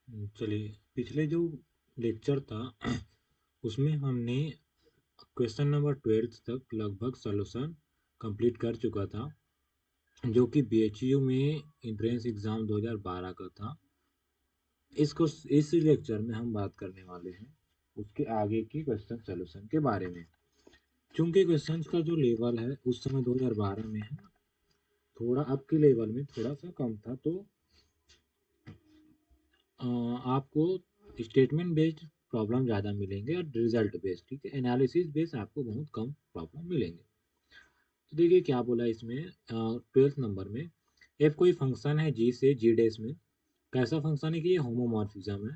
चलिए, पिछले जो लेक्चर था उसमें हमने क्वेश्चन नंबर 12 तक लगभग सॉल्यूशन कंप्लीट कर चुका था, जो कि बीएचयू में एंट्रेंस एग्ज़ाम 2012 का था। इस लेक्चर में हम बात करने वाले हैं उसके आगे की क्वेश्चन सॉल्यूशन के बारे में। चूंकि क्वेश्चंस का जो लेवल है उस समय 2012 में है, थोड़ा अब के लेवल में थोड़ा सा कम था, तो आपको स्टेटमेंट बेस्ड प्रॉब्लम ज़्यादा मिलेंगे और रिजल्ट बेस्ड, ठीक है, एनालिसिस बेस्ड आपको बहुत कम प्रॉब्लम मिलेंगे। तो देखिए क्या बोला इसमें 12th नंबर में, एफ कोई फंक्शन है जी से जी डेस में, कैसा फंक्शन है कि ये होमोमॉर्फिज्म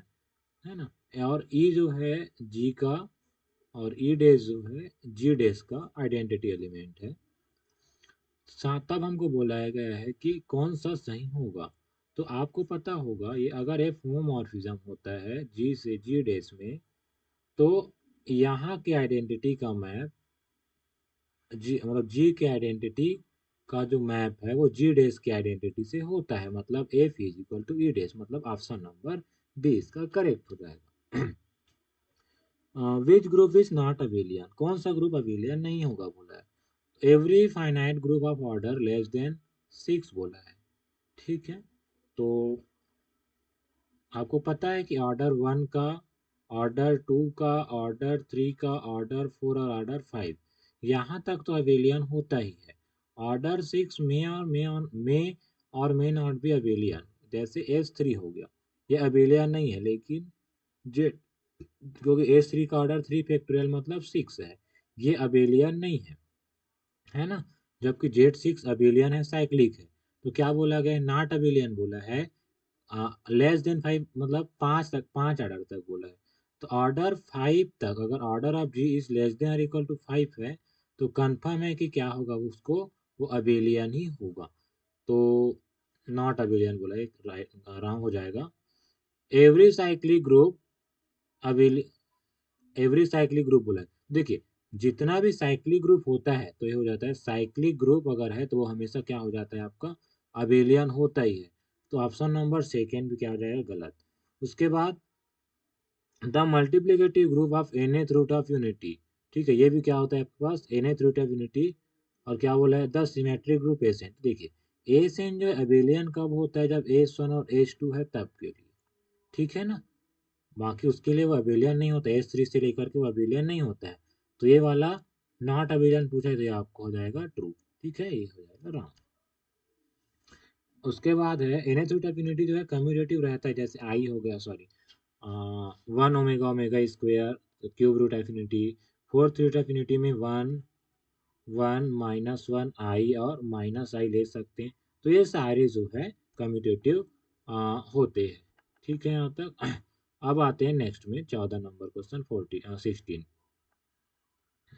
है ना, और ई जो है जी का और ई डेस जो है जी डेस का आइडेंटिटी एलिमेंट है। तब हमको बोलाया गया है कि कौन सा सही होगा। तो आपको पता होगा ये अगर एफ होमोमॉर्फिज्म होता है जी से जी डेस में, तो यहाँ के आइडेंटिटी का मैप जी मतलब जी के आइडेंटिटी का जो मैप है वो जी डेस की आइडेंटिटी से होता है, मतलब एफ इज इक्वल टू ई डेस, मतलब ऑप्शन नंबर बी इसका करेक्ट हो जाएगा। Which group is not abelian, कौन सा ग्रुप अबेलियन नहीं होगा बोला है। Every finite group of order less than 6 बोला है, ठीक है। तो आपको पता है कि ऑर्डर 1 का, ऑर्डर 2 का, ऑर्डर 3 का, ऑर्डर 4 और ऑर्डर 5, यहाँ तक तो अबेलियन होता ही है। ऑर्डर 6 में नॉट बी अबेलियन, जैसे S3 हो गया, ये अबेलियन नहीं है, लेकिन जेड, क्योंकि S3 का ऑर्डर 3 फैक्टोरियल मतलब 6 है, ये अबेलियन नहीं है ना। जबकि Z6 अबेलियन है, साइक्लिक है। तो क्या बोला गया, नॉट अबेलियन बोला है, लेस देन 5 मतलब 5 तक, 5 ऑर्डर तक बोला है। तो ऑर्डर 5 तक अगर order of G is less than और इक्वल टू 5 है, तो कंफर्म है कि क्या होगा उसको, वो अबेलियन ही होगा। तो नॉट अबेलियन बोला, एक राइट रॉन्ग हो जाएगा। Every cyclic group abelian every cyclic group बोला है। देखिए, जितना भी साइक्लिक ग्रुप होता है तो ये हो जाता है, साइक्लिक ग्रुप अगर है तो वो हमेशा क्या हो जाता है आपका, अबेलियन होता ही है। तो ऑप्शन नंबर सेकेंड भी क्या हो जाएगा, गलत। उसके बाद the multiplicative group of nth root of unity, ठीक है, ये भी क्या होता है आपके पास, nth रूट ऑफ यूनिटी। और क्या बोला है, द सिमेट्रिक ग्रुप एसेंट। देखिए एसेंट जो अबेलियन कब होता है, जब S1 और S2 है तब के लिए, ठीक है ना। बाकी उसके लिए वो अबेलियन नहीं होता, S3 से लेकर के वो अबेलियन नहीं होता है। तो ये वाला नॉट अबेलियन पूछा है तो ये आपको हो जाएगा ट्रू, ठीक है, ये हो जाएगा रॉन्ग। उसके बाद है nth रूट ऑफ यूनिटी जो है कम्यूटेटिव रहता है, जैसे आई हो गया, sorry, 1 omega square cube root of unity, fourth root of unity में 1 -1 आई और -आई ले सकते हैं। तो ये सारे जो है कम्यूटेटिव होते हैं, ठीक है यहाँ तक। अब आते हैं नेक्स्ट में 14 नंबर क्वेश्चन, 16,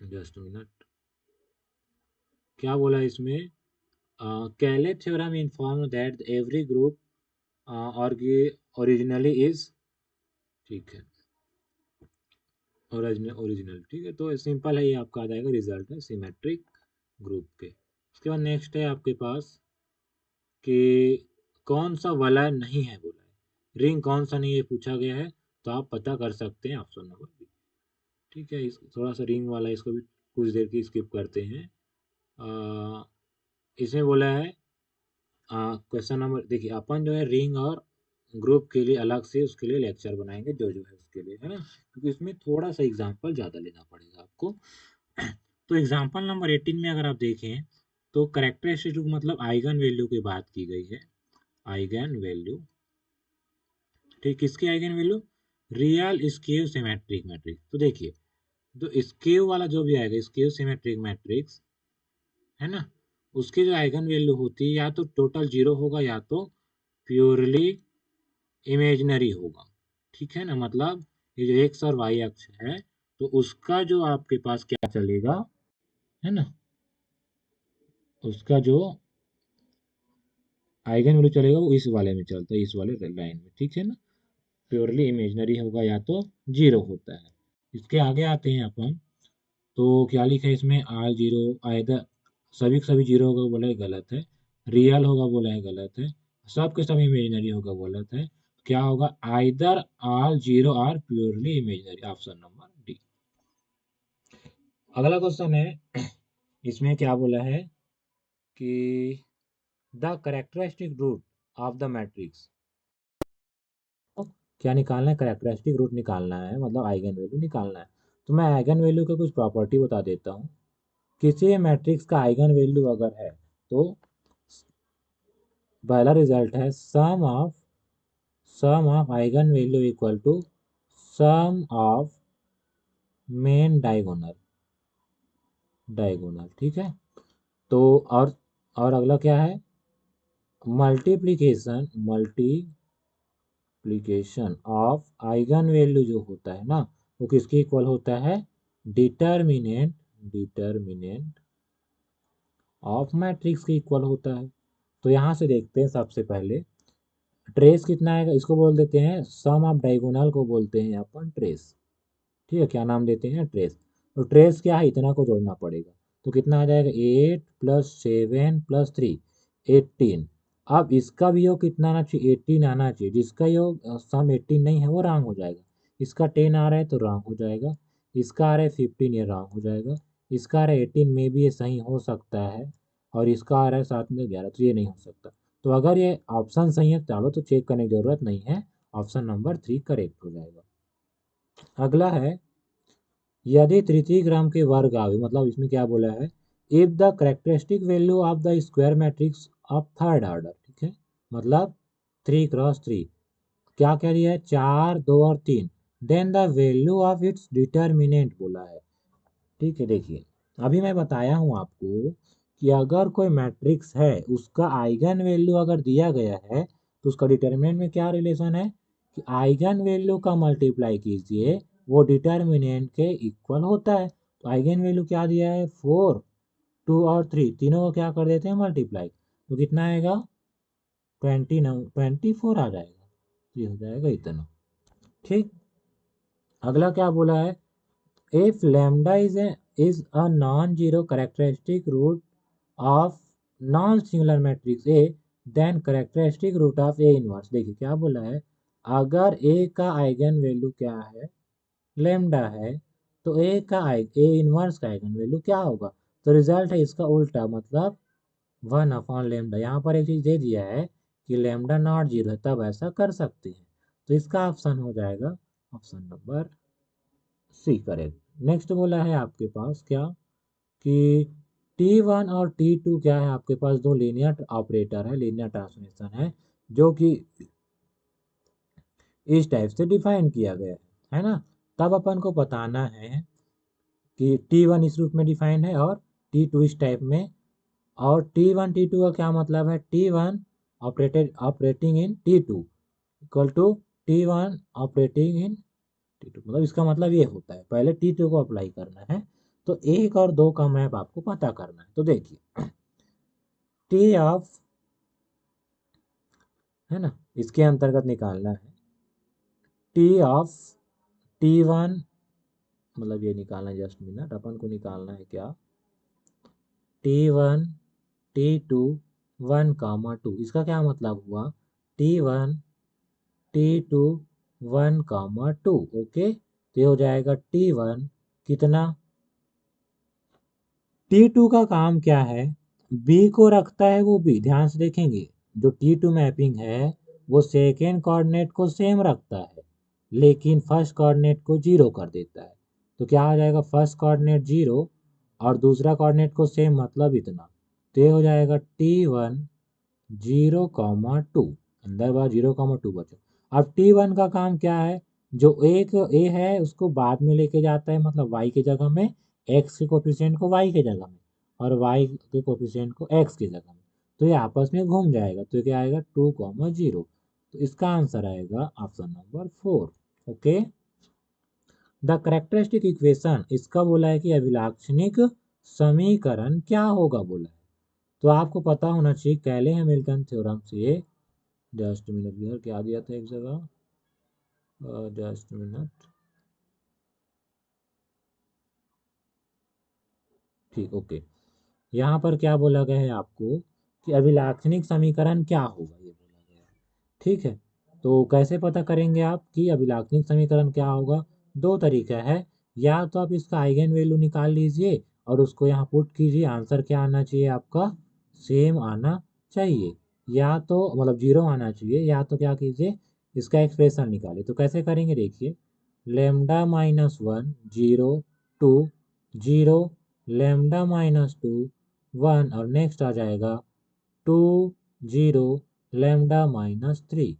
जस्ट मिनट। क्या बोला इसमें, कैले theorem inform that every group originally is, ठीक है, ओरिजिनल, ठीक है। तो सिंपल है, ये आपका आ जाएगा, रिजल्ट है सिमेट्रिक ग्रुप के। उसके बाद नेक्स्ट है आपके पास कि कौन सा वलय नहीं है बोला है, रिंग कौन सा नहीं है पूछा गया है। तो आप पता कर सकते हैं ऑप्शन नंबर बी, ठीक है। थोड़ा सा रिंग वाला इसको भी कुछ देर की स्किप करते हैं। आ, इसमें बोला है, क्वेश्चन नंबर देखिए, अपन जो है रिंग और ग्रुप के लिए अलग से उसके लिए लेक्चर बनाएंगे, जो है उसके लिए, है ना, क्योंकि इसमें थोड़ा सा एग्जाम्पल ज़्यादा लेना पड़ेगा आपको। तो एग्जाम्पल नंबर 18 में अगर आप देखें तो करेक्टरिस्टिक मतलब आइगन वैल्यू की बात की गई है, आइगन वैल्यू, ठीक, किसकी eigen value, real skew symmetric matrix. तो देखिए, तो स्केव वाला जो भी आएगा, स्केव सिमेट्रिक मैट्रिक्स, है ना, उसकी जो आइगन वैल्यू होती है या तो टोटल जीरो होगा या तो प्योरली इमेजिनरी होगा, ठीक है ना। मतलब ये जो एक्स और वाई अक्ष है, तो उसका जो आपके पास क्या चलेगा, है ना, उसका जो आइगन वैल्यू चलेगा वो इस वाले में चलता है, इस वाले लाइन में, ठीक है ना। प्योरली इमेजिनरी होगा या तो जीरो होता है। इसके आगे आते हैं अपन, तो क्या लिखा है इसमें, आर जीरो आइदर, सभी के सभी जीरो होगा बोला है, गलत है। रियल होगा बोला है, गलत है। सब के सब इमेजिनरी होगा, गलत है। क्या होगा, either all zero or purely imaginary, option number D. अगला क्वेश्चन है, इसमें क्या बोला है कि the characteristic root of the matrix, क्या निकालना है, कैरेक्टरिस्टिक रूट निकालना है, मतलब आइगन वैल्यू निकालना है। तो मैं आइगन वैल्यू के कुछ प्रॉपर्टी बता देता हूँ। किसी मैट्रिक्स का आइगन वैल्यू अगर है तो पहला रिजल्ट है sum of eigen value equal to sum of main diagonal, ठीक है। तो और अगला क्या है, मल्टीप्लीकेशन ऑफ आइगन वैल्यू जो होता है ना, वो किसके इक्वल होता है, डिटर्मिनेंट ऑफ मैट्रिक्स के इक्वल होता है। तो यहाँ से देखते हैं, सबसे पहले ट्रेस कितना आएगा, इसको बोल देते हैं सम ऑफ डायगोनल को बोलते हैं अपन ट्रेस, ठीक है। क्या नाम देते हैं, ट्रेस। तो ट्रेस क्या है, इतना को जोड़ना पड़ेगा। तो कितना आ जाएगा, 8 + 7 + 3 18। अब इसका भी योग कितना आना चाहिए, 18 आना चाहिए। जिसका योग सम 18 नहीं है वो रॉन्ग हो जाएगा। इसका 10 आ रहा है तो रॉन्ग हो जाएगा। इसका आ रहा है 15, ये रॉन्ग हो जाएगा। इसका आ रहा है 18 में भी ये सही हो सकता है। और इसका आ रहा है 7 में 11, तो ये नहीं हो सकता। तो अगर ये ऑप्शन सही है चलो तो चेक करने की जरूरत नहीं है, ऑप्शन नंबर 3 करेक्ट हो जाएगा। अगला है, यदि तृतीय क्रम के वर्ग आवे, मतलब इसमें क्या बोला है, if the characteristic value of the square matrix of third order, ठीक है, मतलब 3 × 3, क्या कह दिया है, 4, 2 और 3, then the value of its determinant बोला है, ठीक है। देखिए, अभी मैं बताया हूँ आपको कि अगर कोई मैट्रिक्स है, उसका आइगन वैल्यू अगर दिया गया है, तो उसका डिटर्मिनेंट में क्या रिलेशन है कि आइगन वैल्यू का मल्टीप्लाई कीजिए, वो डिटर्मिनेंट के इक्वल होता है। तो आइगन वैल्यू क्या दिया है, 4, 2 और 3, तीनों को क्या कर देते हैं, मल्टीप्लाई। तो कितना आएगा, 24 आ जाएगा। ये हो जाएगा इतना, ठीक। अगला क्या बोला है, if lambda is a non-zero characteristic root of non-singular matrix A, then characteristic root of A inverse। देखिए क्या बोला है, अगर A का आइगन वैल्यू क्या है, लेमडा है, तो A इनवर्स का आइगन वैल्यू क्या होगा। तो रिजल्ट है इसका उल्टा, मतलब 1/लेमडा। यहाँ पर एक चीज दे दिया है कि लेमडा नॉट जीरो है, तब ऐसा कर सकते हैं। तो इसका ऑप्शन हो जाएगा option number C correct. Next बोला है आपके पास क्या, कि T1 और T2 क्या है, आपके पास दो लीनियर ऑपरेटर है, लीनियर ट्रांसफॉर्मेशन है, जो कि इस टाइप से डिफाइन किया गया है ना। तब अपन को बताना है कि T1 इस रूप में डिफाइन है और T2 इस टाइप में। और T1 T2 का क्या मतलब है, T1 operating in T2 equal to T1 operating in T2, मतलब इसका मतलब ये होता है, पहले T2 को अप्लाई करना है। तो 1 और 2 का मैप आपको पता करना है। तो देखिए, T ऑफ, है ना, इसके अंतर्गत निकालना है T ऑफ T1, मतलब ये निकालना है, जस्ट मिनट, अपन को निकालना है क्या, T1 T2 1, 2, इसका क्या मतलब हुआ, T1 T2 1, 2, ओके। तो ये हो जाएगा T1 कितना, T2 का काम क्या है, B को रखता है वो B, ध्यान से देखेंगे, जो T2 मैपिंग है वो सेकेंड कोऑर्डिनेट को सेम रखता है, लेकिन फर्स्ट कोऑर्डिनेट को जीरो कर देता है। तो क्या हो जाएगा, फर्स्ट कोऑर्डिनेट जीरो और दूसरा कोऑर्डिनेट को सेम, मतलब इतना। तो ये हो जाएगा T1 0, 2, अंदर बार 0, 2 बचे। अब T1 का काम क्या है, जो एक A है उसको बाद में लेके जाता है, मतलब Y की जगह में, X के कोफिशिएंट को Y की जगह में, और Y के कोफिशिएंट को X की जगह में। तो ये आपस में घूम जाएगा, तो क्या आएगा 2, 0। तो इसका आंसर आएगा option number 4, okay. The characteristic equation, इसका बोला है कि अभिलाक्षणिक समीकरण क्या होगा बोला है। तो आपको पता होना चाहिए कैले हैमिल्टन थ्योरम से, जस्ट मिनट यार, क्या दिया था एक जगह, जस्ट मिनट, ठीक, ओके। यहाँ पर क्या बोला गया है आपको कि अभिलाक्षणिक समीकरण क्या होगा, ये बोला गया है, ठीक है। तो कैसे पता करेंगे आप कि अभिलाक्षणिक समीकरण क्या होगा? दो तरीका है, या तो आप इसका आइगन वैल्यू निकाल लीजिए और उसको यहाँ पुट कीजिए, आंसर क्या आना चाहिए आपका? सेम आना चाहिए, या तो मतलब 0 आना चाहिए, या तो क्या कीजिए इसका एक्सप्रेशन निकालिए। तो कैसे करेंगे देखिए, लेमडा माइनस 1 0 2 0 लेमडा माइनस 2 1 और नेक्स्ट आ जाएगा 2 0 लेमडा माइनस 3।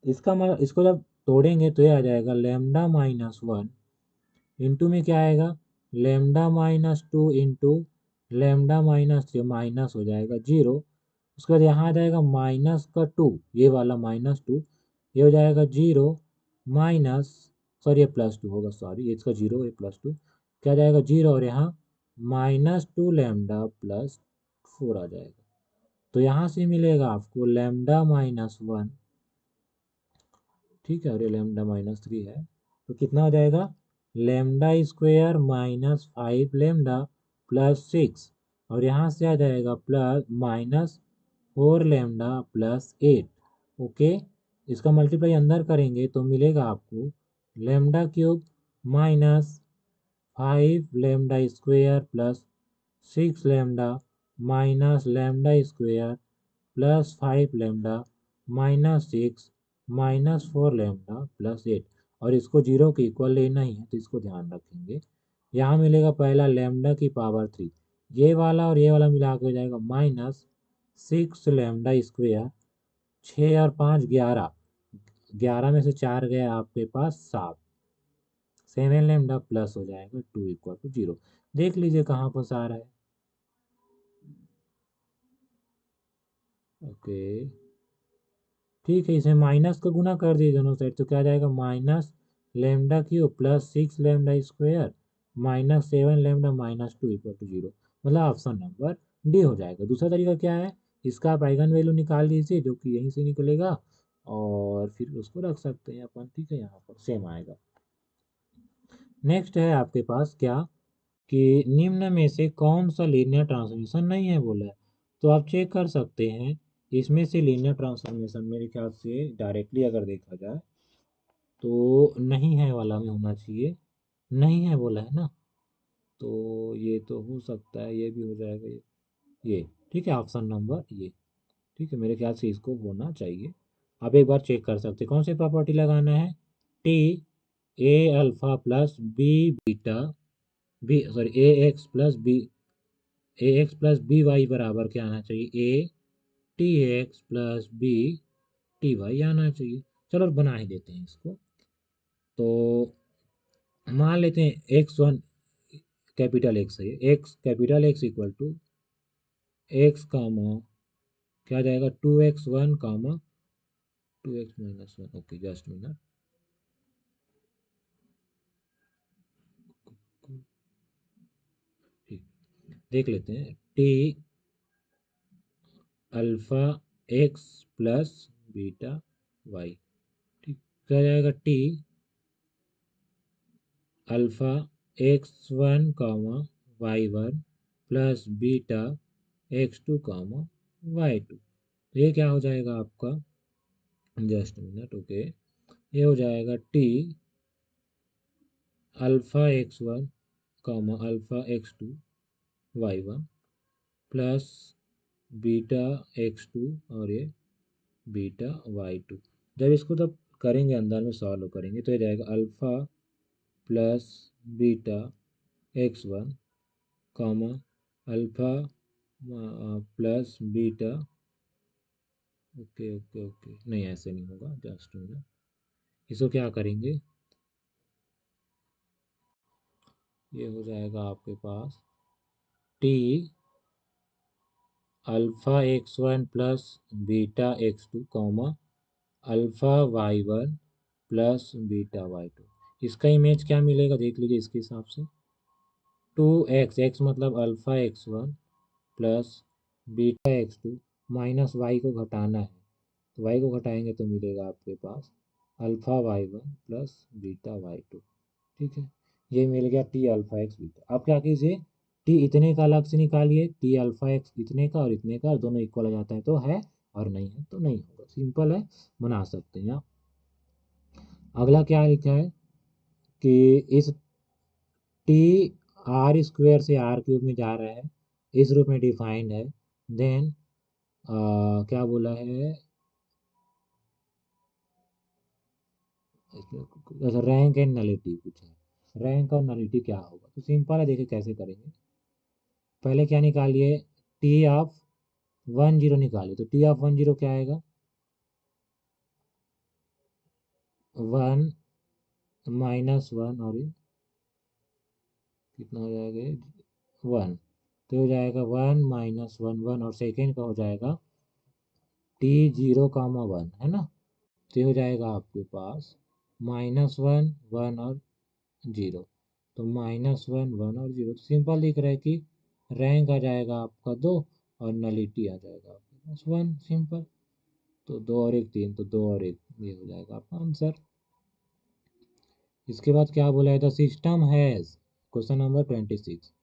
इसका मतलब इसको जब तोड़ेंगे तो ये आ जाएगा लेमडा माइनस 1 इंटू में क्या आएगा lambda minus 2 into lambda minus 3, minus हो जाएगा 0। उसके बाद यहाँ आ जाएगा माइनस का 2, ये वाला माइनस 2, ये हो जाएगा 0 माइनस, सॉरी ये प्लस 2 होगा, सॉरी इसका 0 ये प्लस 2, क्या जाएगा 0 और यहाँ माइनस 2 लेमडा प्लस 4 आ जाएगा। तो यहाँ से मिलेगा आपको लेमडा माइनस 1, ठीक है, और ये लेमडा माइनस 3 है, तो कितना हो जाएगा lambda square minus 5 lambda plus 6, और यहाँ से आ जाएगा plus minus 4 lambda plus 8। Okay, इसका मल्टीप्लाई अंदर करेंगे तो मिलेगा आपको lambda cube minus 5 lambda square plus 6 lambda minus lambda square plus 5 lambda minus 6 minus 4 lambda plus 8, और इसको 0 के इक्वल लेना ही है तो इसको ध्यान रखेंगे। यहाँ मिलेगा पहला लेमडा की पावर 3, ये वाला और ये वाला मिला के हो जाएगा माइनस 6 लेमडा स्क्वेयर, 6 और 5 11, 11 में से 4 गया आपके पास 7, 7 लेमडा प्लस हो जाएगा 2 इक्वल टू 0। देख लीजिए कहाँ पर आ रहा है। ओके, ठीक है, इसमें माइनस का गुना कर दिए दोनों साइड, तो क्या जाएगा minus lambda cube plus 6 lambda square minus 7 lambda minus 2 equal to 0, मतलब ऑप्शन नंबर डी हो जाएगा। दूसरा तरीका क्या है, इसका आप आइगन वैल्यू निकाल लीजिए जो कि यहीं से निकलेगा और फिर उसको रख सकते हैं अपन, ठीक है, यहाँ पर सेम आएगा। नेक्स्ट है आपके पास क्या कि निम्न में से कौन सा लीनियर ट्रांसफॉर्मेशन नहीं है बोला है, तो आप चेक कर सकते हैं इसमें से लीनियर ट्रांसफॉर्मेशन मेरे ख्याल से डायरेक्टली अगर देखा जाए तो नहीं है वाला में होना चाहिए, नहीं है बोला है ना, तो ये तो हो सकता है, ये भी हो जाएगा ये ठीक है, ऑप्शन नंबर ये, ठीक है, मेरे ख्याल से इसको होना चाहिए। आप एक बार चेक कर सकते हैं कौन सी प्रॉपर्टी लगाना है, T A alpha plus B beta, B sorry A X plus B, A X plus B Y बराबर क्या आना चाहिए, A T X plus B T Y आना चाहिए। चलो बना ही देते हैं इसको, तो मान लेते हैं एक्स वन कैपिटल एक्स है, x capital x equal to x comma क्या जाएगा 2x1 कामा 2x-1। ओके जस्ट मिनट, ठीक, देख लेते हैं T alpha X plus beta Y, ठीक, क्या जाएगा T alpha x1 comma y1 plus beta x2 comma y2, तो ये क्या हो जाएगा आपका, जस्ट मिनट, ओके, ये हो जाएगा T alpha x1 comma alpha x2 y1 plus beta x2 और ये बीटा y2। जब इसको तब करेंगे अंदर में सॉल्व करेंगे तो ये जाएगा alpha plus beta x1 comma alpha plus beta, okay okay okay, नहीं ऐसे नहीं होगा, जस्ट मिनट, इसको क्या करेंगे, ये हो जाएगा आपके पास T alpha x1 plus beta x2 comma alpha y1 plus beta y2, इसका इमेज क्या मिलेगा देख लीजिए इसके हिसाब से, 2x, x मतलब alpha x1 plus beta x2 minus y को घटाना है, तो y को घटाएंगे तो मिलेगा आपके पास alpha y1 plus beta y2, ठीक है, ये मिल गया टी अल्फा एक्स बीटा। अब क्या कीजिए टी इतने का अलग से निकालिए, टी अल्फा एक्स इतने का और इतने का, और दोनों इक्वल आ जाता है तो है और नहीं है तो नहीं होगा। सिंपल है, बना सकते हैं आप। अगला क्या लिखा है कि इस टी आर स्क्वायर से आर क्यूब में जा रहा है, इस रूप में डिफाइंड है। देन क्या बोला है, अच्छा रैंक एंड नलिटी कुछ है, रैंक और नलिटी क्या होगा। तो सिंपल है, देखिए कैसे करेंगे। पहले क्या निकालिए, टी ऑफ 10 निकालिए। तो टी ऑफ 10 क्या आएगा, 1 -1 और ये कितना हो जाएगा, 1। तो हो जाएगा 1 -1 1, और सेकेंड का हो जाएगा टी 0, 1 है ना। तो हो जाएगा आपके पास -1 1 और 0। तो -1 1 और 0, तो सिंपल दिख रहा है कि रैंक आ जाएगा आपका 2 और नलिटी आ जाएगा आपके पास 1। सिंपल। तो 2 और 1 3, तो 2 और 1 ये हो जाएगा आपका आंसर। इसके बाद क्या बोला है, the system has, question number 26,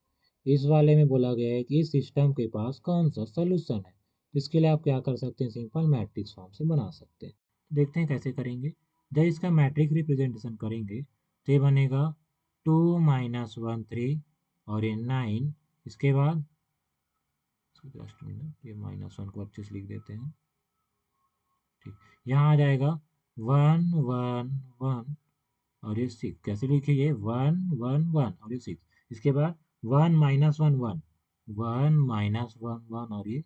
इस वाले में बोला गया है कि इस सिस्टम के पास कौन सा सोल्यूशन है। तो इसके लिए आप क्या कर सकते हैं, सिंपल मैट्रिक्स फॉर्म से बना सकते हैं। देखते हैं कैसे करेंगे। जब इसका मैट्रिक रिप्रेजेंटेशन करेंगे तो ये बनेगा 2 -1 3 और ये 9। इसके बाद जस्ट मिनट, ये -1 को अच्छे से लिख देते हैं। ठीक, यहाँ आ जाएगा 1 1 1 और ये 6। कैसे लिखिए, 1 1 1 और ये 6। इसके बाद 1 -1 1 1 -1 1 और ये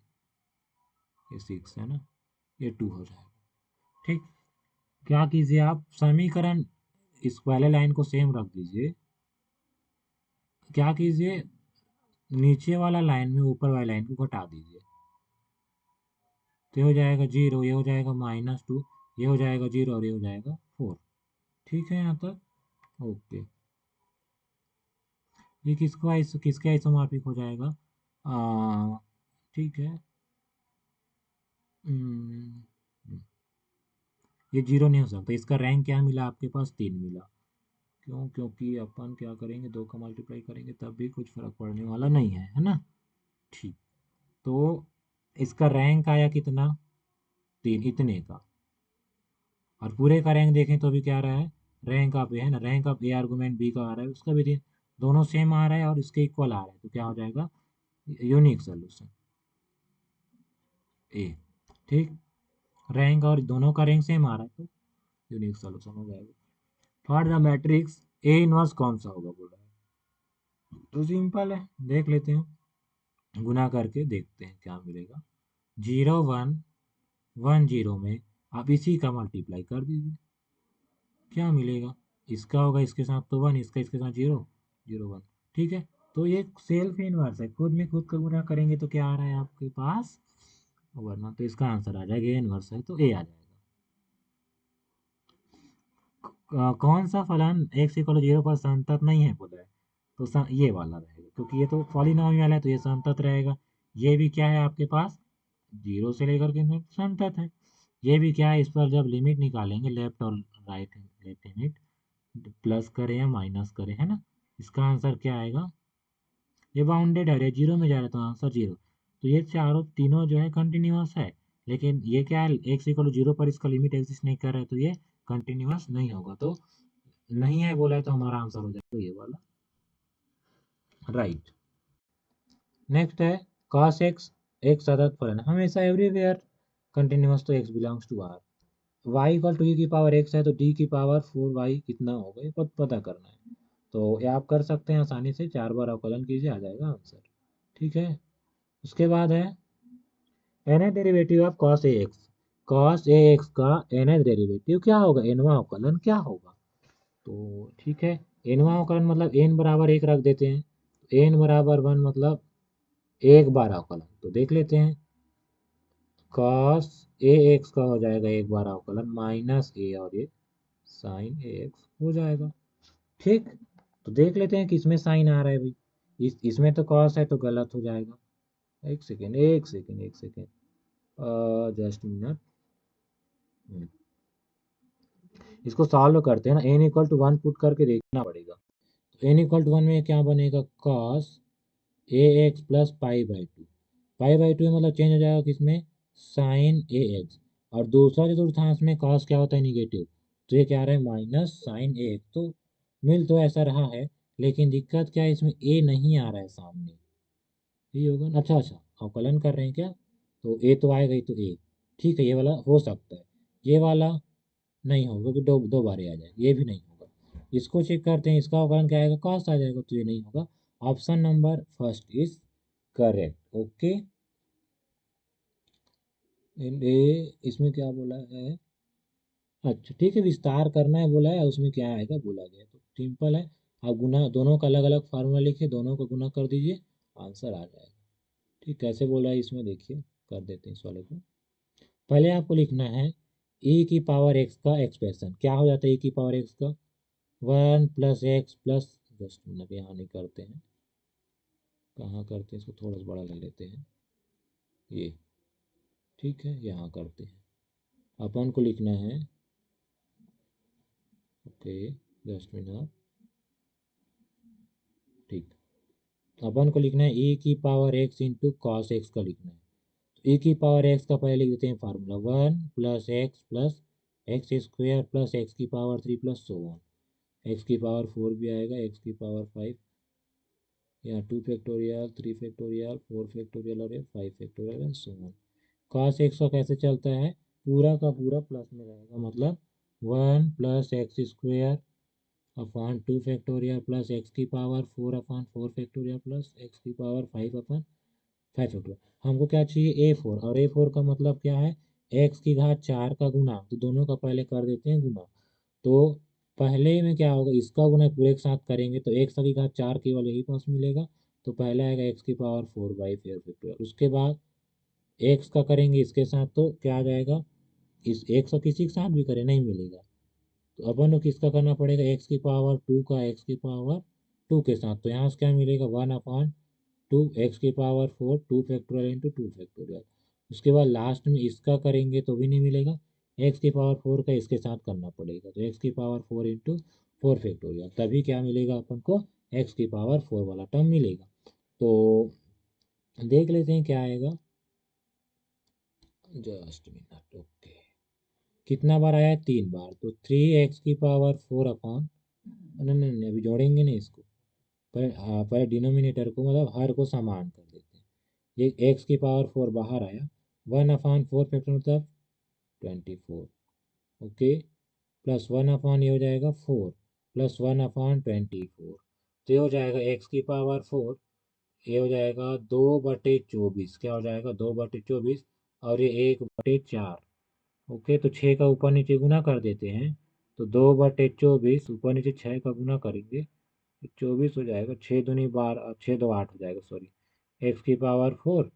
6 है ना, ये 2 हो जाएगा। ठीक, क्या कीजिए आप, समीकरण इस पहले लाइन को सेम रख दीजिए। क्या कीजिए, नीचे वाला लाइन में ऊपर वाली लाइन को घटा दीजिए। तो ये हो जाएगा 0, ये हो जाएगा -2, ये हो जाएगा 0 और ये हो जाएगा 4। ठीक है यहाँ तक, ओके। ये किसके आइसोमॉर्फिक हो जाएगा, ठीक है। हम्म, ये 0 नहीं हो सकता। इसका रैंक क्या मिला आपके पास, 3 मिला। क्यों, क्योंकि अपन क्या करेंगे, 2 का मल्टीप्लाई करेंगे तब भी कुछ फर्क पड़ने वाला नहीं है, है ना। ठीक, तो इसका रैंक आया कितना, 3, इतने का। और पूरे का रैंक देखें तो अभी क्या आ रहा है, रैंक ऑफ ए है ना, rank of A argument B का आ रहा है, उसका भी दोनों सेम आ रहा है और इसके इक्वल आ रहा है। तो क्या हो जाएगा, यूनिक सोल्यूशन ए। ठीक, रैंक और दोनों का रैंक सेम आ रहा है तो यूनिक सोल्यूशन हो जाएगा। Find the matrix A inverse कौन सा होगा बोला है। तो सिंपल है, देख लेते हैं, गुना करके देखते हैं क्या मिलेगा। 0 1 1 0 में आप इसी का मल्टीप्लाई कर दीजिए, क्या मिलेगा, इसका होगा इसके साथ तो 1, इसका इसके साथ 0 0 1। ठीक है, तो ये सेल्फ इनवर्स है, खुद में खुद का गुना करेंगे तो क्या आ रहा है आपके पास, वरना तो इसका आंसर आ जाएगा, ए इनवर्स है तो ए आ जाएगा। कौन सा फलन x = 0 पर संतत नहीं है बोला है। तो ये वाला रहेगा, क्योंकि ये तो पॉलिनोमियल है तो ये संतत रहेगा। ये भी क्या है आपके पास, 0 से लेकर के संतत है। ये भी क्या है, इस पर जब लिमिट निकालेंगे लेफ्ट और राइट लेफ्ट हैंड, प्लस करें या माइनस करें, है ना, इसका आंसर क्या आएगा, ये बाउंडेड है, 0 में जा रहा है तो आंसर 0। तो ये चारों तीनों जो है कंटिन्यूअस है। लेकिन ये क्या है, x = 0 पर इसका लिमिट एग्जिस्ट नहीं कर रहा है तो ये कंटिन्यूअस नहीं होगा। तो नहीं है बोला है तो हमारा आंसर हो जाएगा ये वाला, राइट। नेक्स्ट है cos x, एक सतत फलन हमेशा एवरीवेयर कंटिन्यूअस, तो x belongs to r। y = e की पावर x है तो d की पावर 4y कितना होगा ये पता करना है। तो ये आप कर सकते हैं आसानी से, 4 बार अवकलन कीजिए, आ जाएगा आंसर। ठीक है, उसके बाद है nth derivative of cos ax। cos ax का nth डेरिवेटिव क्या होगा, nवां अवकलन क्या होगा। तो ठीक है, nवां अवकलन मतलब n बराबर 1 रख देते हैं, n बराबर 1 मतलब एक बार अवकलन। तो देख लेते हैं, cos ax का हो जाएगा एक बार अवकलन माइनस ए और ये साइन ax हो जाएगा। ठीक, तो देख लेते हैं किसमें साइन आ रहा है भाई, इसमें तो cos है तो गलत हो जाएगा। एक सेकेंड एक सेकेंड एक सेकेंड, जस्ट मिनट, इसको सॉल्व करते हैं ना, n = 1 पुट करके देखना पड़ेगा। तो n = 1 में क्या बनेगा, cos ax + π/2। π/2 मतलब चेंज हो जाएगा किसमें, साइन ए एक्स, और दूसरा चतुर्थांश में कॉस क्या होता है, निगेटिव, तो ये क्या आ रहा है, माइनस साइन ए एक्स। तो मिल तो ऐसा रहा है, लेकिन दिक्कत क्या है, इसमें ए नहीं आ रहा है सामने, ये होगा ना। अच्छा अच्छा, अवकलन कर रहे हैं क्या, तो ए तो आएगा ही, तो ए ठीक है, ये वाला हो सकता है, ये वाला नहीं होगा क्योंकि दो बार आ जाएगा, ये भी नहीं होगा। इसको चेक करते हैं, इसका अवकलन क्या आएगा, कॉस आ जाएगा, तो ये नहीं होगा। Option number first is correct. Okay, इसमें क्या बोला है, अच्छा ठीक है, विस्तार करना है बोला है, उसमें क्या आएगा बोला गया, तो सिंपल है। आप गुना दोनों का अलग अलग फार्मूला लिखिए, दोनों का गुना कर दीजिए, आंसर आ जाएगा। ठीक, कैसे बोल रहा है इसमें देखिए, कर देते हैं इस वाले को। पहले आपको लिखना है e की पावर x का एक्सप्रेशन, क्या हो जाता है e की पावर x का, 1 + x प्लस, जस्ट मिनट यहाँ नहीं करते हैं, कहाँ करते हैं इसको, थोड़ा सा बड़ा ले लेते हैं ये, ठीक है, यहाँ करते हैं। अपन को लिखना है, ओके जस्ट मिनट, ठीक, अपन को लिखना है e की power x into cos x का लिखना है। e की पावर x का पहले लिख देते हैं फार्मूला, 1 + x+x² + x³ + 3 + एक्स की पावर 4 भी आएगा, एक्स की पावर 5, यहाँ 2 फैक्टोरियल, 3 फैक्टोरियल, 4 फैक्टोरियल और 5 factorial and so on. Cos x का कैसे चलता है, पूरा का पूरा प्लस में रहेगा, मतलब 1 + x² upon 2 factorial plus x की power 4 upon 4 factorial plus x की पावर 5 अपॉन 5 फैक्टोरियल। हमको क्या चाहिए, A4, और A4 का मतलब क्या है, x⁴ का गुना, तो दोनों का पहले कर देते हैं गुना। तो पहले में क्या होगा, इसका गुना पूरे के साथ करेंगे तो x⁴ केवल यही पास मिलेगा, तो पहला आएगा एक्स की पावर 4/4 फैक्टोरियल, उसके बाद एक्स का करेंगे इसके साथ, तो क्या आ जाएगा, इस एक्स का किसी के साथ भी करें नहीं मिलेगा, तो अपन को किसका करना पड़ेगा, एक्स की पावर 2 का एक्स की पावर 2 के साथ, तो यहाँ से क्या मिलेगा, 1/2 एक्स की पावर 4 2 फैक्टोरियल इंटू 2 फैक्टोरियल। उसके बाद लास्ट में इसका करेंगे तो भी नहीं मिलेगा, एक्स की पावर 4 का इसके साथ करना पड़ेगा, तो एक्स की पावर 4 इंटू 4 फैक्टोरियल, तभी क्या मिलेगा अपन को, एक्स की पावर 4 वाला टर्म मिलेगा। तो देख लेते हैं क्या आएगा, जस्ट मिनट, ओके, कितना बार आया है, 3 बार, तो 3 x⁴ अपॉन, नहीं नहीं नहीं, अभी जोड़ेंगे नहीं इसको, पहले डिनोमिनेटर को मतलब हर को समान कर देते हैं, ये एक्स की पावर 4 बाहर आया, 1/4 मतलब 24, ओके, प्लस 1 ये हो जाएगा 4 प्लस 1/24, तो ये हो जाएगा एक्स की पावर 4, ये हो जाएगा 2/24, क्या हो जाएगा 2/24, और ये 1/4, ओके, तो 6 का ऊपर नीचे गुना कर देते हैं, तो 2/24 ऊपर नीचे 6 का गुना करेंगे, 24 हो जाएगा, 6 दूनी 12, 6 2 8 हो जाएगा, सॉरी, एक्स की पावर 4,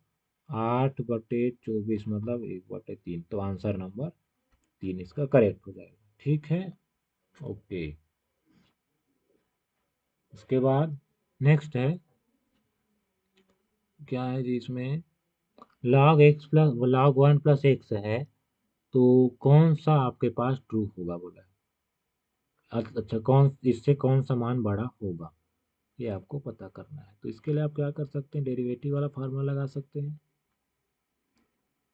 8/24 मतलब 1/3, तो आंसर नंबर 3 इसका करेक्ट हो जाएगा। ठीक है, ओके, उसके बाद नेक्स्ट है, क्या है जी इसमें, log 1 + x है, तो कौन सा आपके पास ट्रू होगा बोला है, अच्छा कौन, इससे कौन सा मान बड़ा होगा, ये आपको पता करना है, तो इसके लिए आप क्या कर सकते हैं, डेरिवेटिव वाला फार्मूला लगा सकते हैं।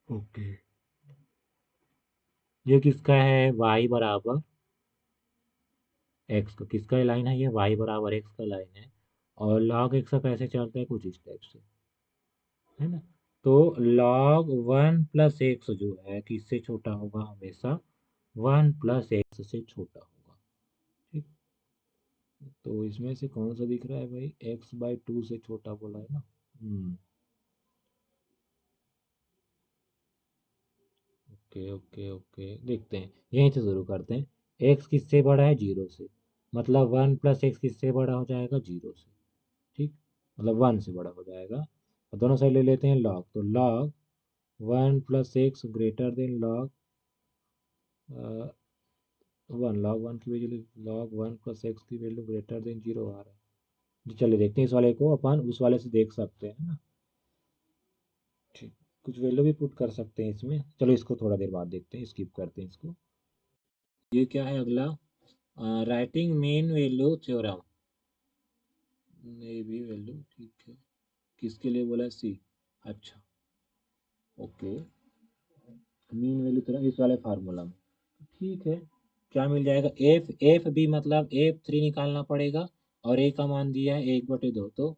ओके, ये किसका है, y बराबर x का, किसका लाइन है, ये y बराबर x का लाइन है, और log x का कैसे चलता है, कुछ इस टाइप से, है ना, तो log 1 + x जो है किससे छोटा होगा, हमेशा 1 + x से छोटा होगा। ठीक, तो इसमें से कौन सा दिख रहा है भाई, x/2 से छोटा बोला है ना, ओके ओके ओके, देखते हैं, यहीं से शुरू करते हैं, x किससे बड़ा है, 0 से, मतलब 1 + x किससे बड़ा हो जाएगा, 0 से, ठीक, मतलब 1 से बड़ा हो जाएगा, और दोनों साइड ले लेते हैं log, तो log 1 + x greater than log 1, log 1 की वैल्यू, log 1 + x की वैल्यू ग्रेटर देन 0 आ रहा है जी, चलिए देखते हैं, इस वाले को अपन उस वाले से देख सकते हैं ना, ठीक, कुछ वैल्यू भी पुट कर सकते हैं इसमें, चलो इसको थोड़ा देर बाद देखते हैं, स्किप करते हैं इसको। ये क्या है अगला, राइटिंग मीन वैल्यू थ्योरम, ये भी वैल्यू ठीक है, किसके लिए बोला है, सी, अच्छा, ओके, मीन वैल्यू तरह इस वाले फार्मूला में। ठीक है, क्या मिल जाएगा, एफ बी मतलब F3 निकालना पड़ेगा, और ए का मान दिया है 1/2, तो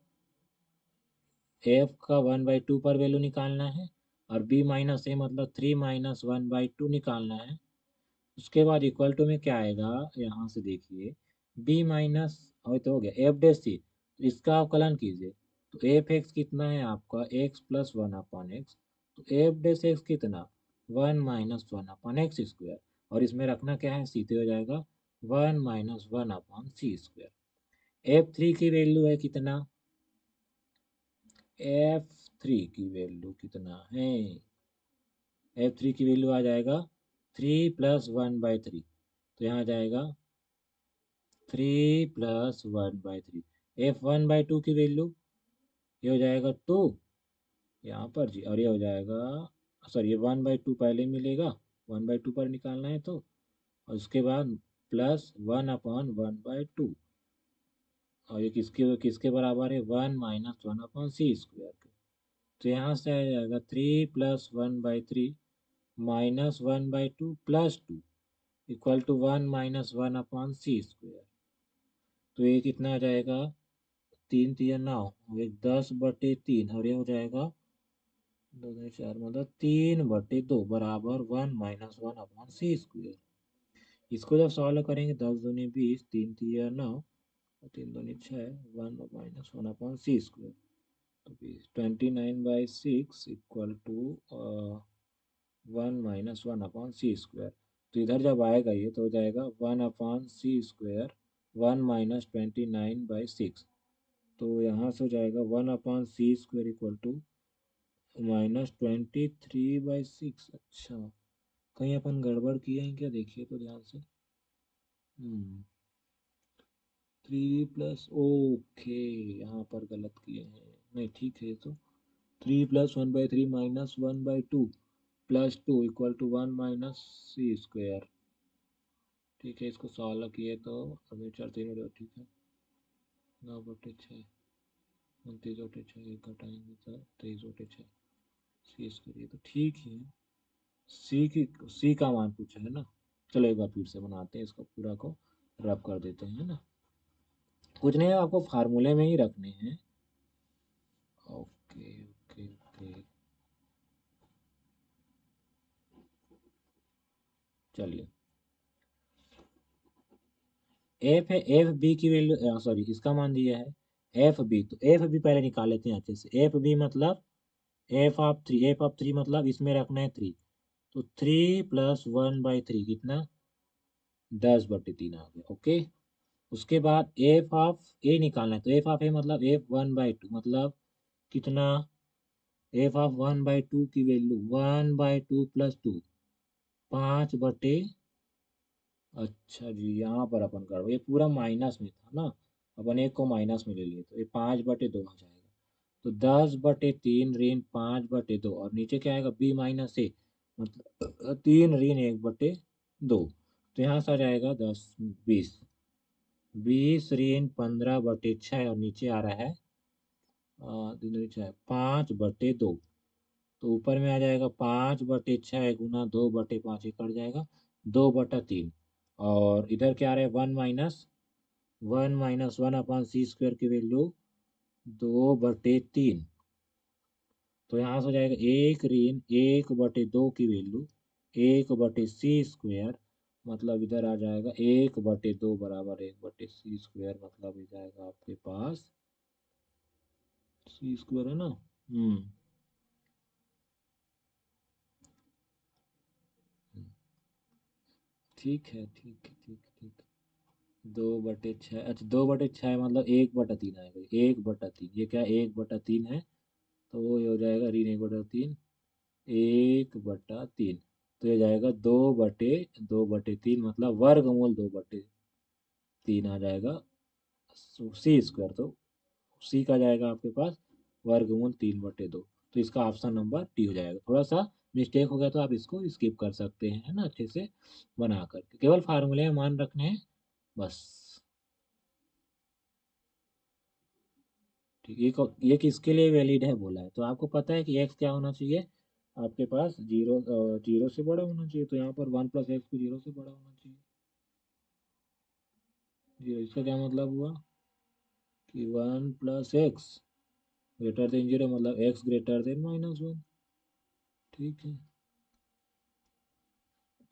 एफ का 1/2 पर वैल्यू निकालना है, और बी माइनस ए मतलब 3 माइनस 1/2 निकालना है। उसके बाद इक्वल टू में क्या आएगा, यहाँ से देखिए, बी माइनस तो हो गया एफ डे सी, तो इसका अवकलन कीजिए, तो एफ एक्स कितना है आपका एक्स प्लस 1/x, तो एफ डे एक्स कितना 1 - 1/x², और इसमें रखना क्या है, सीधे हो जाएगा 1 - 1/c²। F3 की वैल्यू है कितना, F3 की वैल्यू कितना है, F3 की वैल्यू आ जाएगा 3 + 1/3, तो यहाँ जाएगा 3 + 1/3। F1/2 की वैल्यू ये हो जाएगा 2 यहाँ पर जी, और ये हो जाएगा, सॉरी ये 1/2 पहले मिलेगा, 1/2 पर निकालना है तो, और उसके बाद प्लस 1/1/2, और ये किसके किसके बराबर है, 1 - 1/c²। तो यहाँ से आ जाएगा 3 + 1/3 -1/2 + 2 इक्वल टू 1 - 1/c²। तो ये कितना आ जाएगा, 3 × 9, और 10/3, और ये हो जाएगा 2 × 4 मतलब 3/2 बराबर 1 - 1/c²। इसको जब सॉल्व करेंगे 10×2 = 20, 3 × 3 = 9, और 3×2 = 6, 1 - 1/c², तो 29/6 इक्वल टू 1 - 1/c²। तो इधर जब आएगा ये तो हो जाएगा 1/c², 1 - 29/6, तो यहाँ से हो जाएगा 1/c² इक्वल टू -23/6। अच्छा, कहीं अपन गड़बड़ किए हैं क्या, देखिए तो ध्यान से। 3 प्लस, ओके, यहाँ पर गलत किए हैं, नहीं ठीक है, तो 3 + 1/3 -1/2 + 2 इक्वल टू 1 - c²। ठीक है, इसको सॉल्व किए तो अभी 4 3 हो, ठीक है, 9/6, 29/6, एक घटाएंगे तो 23/6, C² ये तो ठीक ही है। सी का मान पूछा है ना, चलो एक बार फिर से बनाते हैं, इसको पूरा को रब कर देते हैं ना, कुछ नहीं आपको फार्मूले में ही रखने हैं। ओके ओके ओके, चलिए, एफ है, एफ बी की वैल्यू, सॉरी इसका मान दिया है एफ बी, तो एफ बी पहले निकाल लेते हैं अच्छे से। एफ बी मतलब F(3), F(3) मतलब इसमें रखना है 3, तो 3 + 1/3 कितना 10/3 आ गया, ओके। उसके बाद एफ ऑफ ए निकालना है, तो एफ ऑफ ए मतलब F1/2 मतलब कितना, एफ ऑफ 1/2 की वैल्यू 1/2 + 2, 5/, अच्छा जी, यहाँ पर अपन करो, ये पूरा माइनस में था ना, अपन एक को माइनस में ले लिए, तो ये 5/2 आ जाएगा, तो 10/3 ऋण 5/2, और नीचे क्या आएगा, बी माइनस ए मतलब 3 ऋण 1/2, तो यहाँ से आ जाएगा 10 20, 20 ऋण 15/6, और नीचे आ रहा है 5/2, तो ऊपर में आ जाएगा 5/6 गुना 2/5, ये कट जाएगा 2/3, और इधर क्या आ रहा है 1 - 1/c² की वैल्यू 2/3, तो यहाँ से हो जाएगा 1 ऋण 1/2 की वैल्यू 1/c², मतलब इधर आ जाएगा 1/2 बराबर 1/c², मतलब इधर जाएगा आपके पास c² है ना। ठीक है ठीक है ठीक है ठीक है, 2/6, अच्छा 2/6 मतलब 1/3 आएगा, 1/3, ये क्या 1/3 है, तो वो ये हो जाएगा ऋण 1/3, 1/3, तो ये जाएगा 2/3 मतलब वर्गमूल 2/3 आ जाएगा c², तो सी का जाएगा आपके पास वर्गमूल 3/2, तो इसका ऑप्शन नंबर डी हो जाएगा। थोड़ा सा मिस्टेक हो गया तो आप इसको स्किप कर सकते हैं, है ना, अच्छे से बना करके, केवल फार्मूले में मान रखने हैं बस। ठीक, ये किसके लिए वैलिड है बोला है, तो आपको पता है कि एक्स क्या होना चाहिए, आपके पास जीरो से बड़ा होना चाहिए, तो यहाँ पर 1 + x को 0 से बड़ा होना चाहिए। जीरो, इसका क्या मतलब हुआ कि 1 + x ग्रेटर देन 0, मतलब x ग्रेटर देन -1। ठीक है,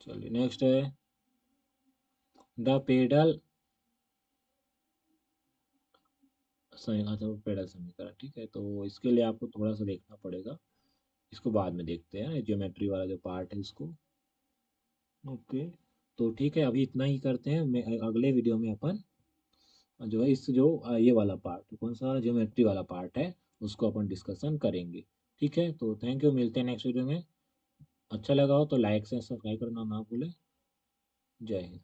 चलिए नेक्स्ट है द पेडल पेडल समीकरण। ठीक है, तो इसके लिए आपको थोड़ा सा देखना पड़ेगा, इसको बाद में देखते हैं, ज्योमेट्री वाला जो पार्ट है इसको। ओके, तो ठीक है, अभी इतना ही करते हैं। मैं अगले वीडियो में अपन जो है इस जो ये वाला पार्ट, कौन सा ज्योमेट्री वाला पार्ट है, उसको अपन डिस्कशन करेंगे। ठीक है, तो थैंक यू, मिलते हैं नेक्स्ट वीडियो में। अच्छा लगा हो तो लाइक से सब्सक्राइब करना ना भूलें। जय हिंद।